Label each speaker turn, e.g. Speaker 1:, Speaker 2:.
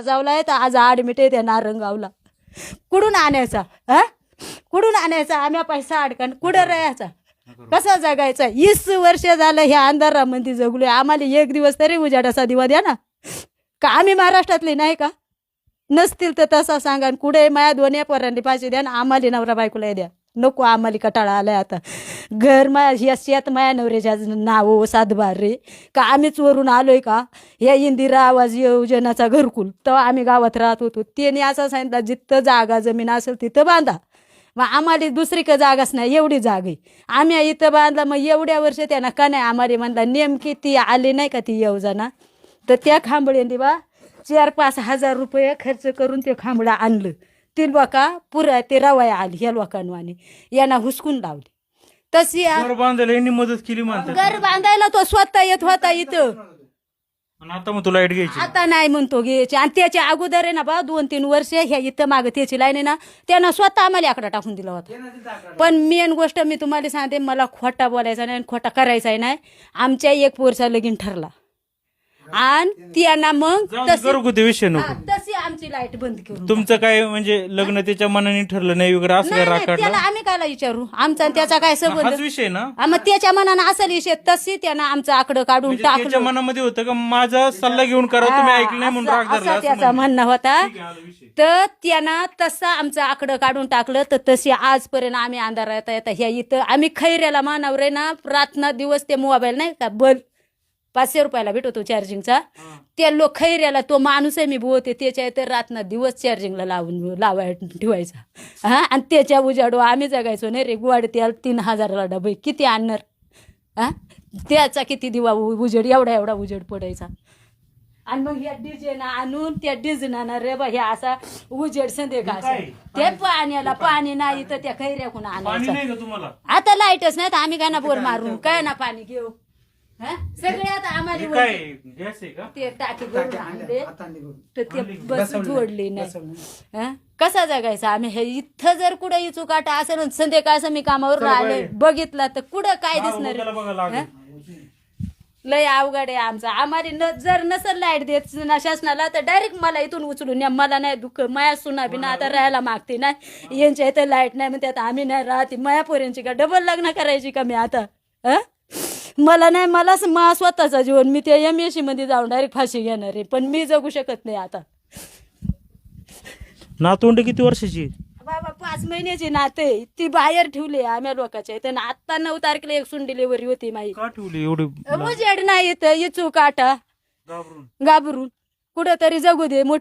Speaker 1: जावलाय तर आज ॲडमिट आहे त्या नारंगावला. कुठून आणायचा कुठून आणायचा? आम्ही पैसा अडकण कुठं राहायचा? कसा जगायचा? 20 वर्ष झालं ह्या अंधारामध्ये जगलोय. आम्हाला एक दिवस तरी उजाडाचा दिवा द्या ना. का आम्ही महाराष्ट्रातले नाही का? नसतील तर तसा सांगा. कुठे माया दोन्ही पोरांनी पाहिजे द्या ना. आम्हाला नवरा बायकोला द्या. नको आम्हाला कटाळा आलाय आता. घर माया ह्या शेत माया नवऱ्याच्या नाव सातबार रे. का आम्हीच वरून आलोय का? या इंदिरा आवाज योजनाचा घरकुल तेव्हा आम्ही गावात राहत होतो. त्याने असं सांगितलं जिथं जागा जमीन असेल तिथं बांधा. मग आम्हाला दुसरीकडे जागाच नाही, एवढी जागा आहे. आम्ही इथं बांधला. मग एवढ्या वर्ष त्यांना का नाही आम्हाला म्हणला नेमकी ती आली नाही का ती योजना. तर त्या खांबळ्यांनी बा 4-5 हजार रुपये खर्च करून ते खांबळा आणलं. ती लोका पुरा ते रवाया आली ह्या लोकांवानी यांना हुसकून लावली. तशी
Speaker 2: घर बांधायला यांनी मदत केली म्हणतात.
Speaker 1: घर बांधायला तो स्वतः येत होता इथं.
Speaker 2: आणि आता मग तुला लाईट घ्यायची.
Speaker 1: आता नाही म्हणतो घ्यायची. आणि त्याच्या अगोदर आहे ना बा 2-3 वर्ष ह्या इथं मागं त्याची लाईन आहे ना त्यानं स्वतः आम्हाला आकडा टाकून दिला होता. पण मेन गोष्ट मी तुम्हाला सांगते, मला खोटा बोलायचा नाही आणि खोटा करायचा नाही. आमच्या एक पोरचा लगीन ठरला आणि त्यांना मग
Speaker 2: घरगुती विषय नको.
Speaker 1: तशी आमची लाईट बंद करून.
Speaker 2: तुमचं काय म्हणजे लग्न त्याच्या मनाने ठरलं नाही वगैरे असं काय राग
Speaker 1: त्याला
Speaker 2: काढला?
Speaker 1: आम्ही कायला विचारू? आमचा आणि त्याचा काय संबंध?
Speaker 2: हाच विषय ना.
Speaker 1: मग त्याच्या मनानं असेल विषय. तशी त्यानं आमचं आकडं काढून
Speaker 2: म्हणजे त्याच्या
Speaker 1: टाकलं.
Speaker 2: मनामध्ये होतं का माझा सल्ला घेऊन करा, तुम्ही ऐकलं नाही म्हणून राग धरला
Speaker 1: असा
Speaker 2: असं
Speaker 1: त्याचा म्हणणं होता.
Speaker 2: ठीक आहे, आला विषय.
Speaker 1: तर त्यानं तसं आमचं आकडं काढून टाकलं. तर तशी आजपर्यंत आम्ही अंधारात येता ह्या इथं आम्ही खैऱ्याला मानावर आहे ना रात्र दिवस ते मोबाईल नाही का बल्ब 500 रुपयाला भेटतो चार्जिंगचा. त्या लोक खैऱ्याला तो माणूस आहे मी बोलते त्याच्या इथं रात्र दिवस चार्जिंगला लावाय ठेवायचा. आणि त्याच्या उजाडो आम्ही जगायचो नाही रे. गुवाड त्याला 3000ला डबे किती आणणार? त्याचा किती दिवा उजेड एवढा उजेड पडायचा. आणि मग ह्या डिझेना आणून त्या डिझेना रे बा ह्या असा उजेड संध्याकाळचा ते पाण्याला पाणी नाही तर त्या खैऱ्याकून
Speaker 2: पाणी
Speaker 1: आणायचं.
Speaker 2: नाही का तुम्हाला?
Speaker 1: आता लाईटच नाही तर आम्ही काय ना बोर मारून काय ना पाणी घेऊ. सगळ्यात आम्हाला
Speaker 2: काय गॅस आहे का?
Speaker 1: ते टाकी भरून आणले तर ते बस जोडली नाही. कसा जगायचा आम्ही? हे इथं जर कुठं इचू काटा असेल संध्याकाळचं मी कामावर आले बघितलं तर कुठं काय दिसणार?
Speaker 2: त्याला बघा लागेल.
Speaker 1: लय अवघड आहे आमचं. आम्हाला जर नसेल लाईट देत ना शासनाला तर डायरेक्ट मला इथून उचलून या. मला नाही दुःख माया सुना बिना आता राहायला मागते नाही. यांच्या इथं लाईट नाही म्हणते आता आम्ही नाही राहते. माया पोऱ्यांची का डबल लग्न करायची का मी आता? मला नाही, मला स्वतःचा जीवन मी त्या MSc मध्ये जाऊन डायरेक्ट फाशी घेणार आहे. पण मी जगू शकत नाही आता.
Speaker 2: नातवंड किती वर्षाची?
Speaker 1: बाबा 5 महिन्याची नाते ती बाहेर ठेवली आम्ही लोकांच्या इथं. आता 9 तारखेला एक सून डिलिव्हरी होती माझी.
Speaker 2: का ठेवली एवढी?
Speaker 1: उजेड नाही इथं इचू काटा घाबरून कुठं तरी जगू दे. मोठी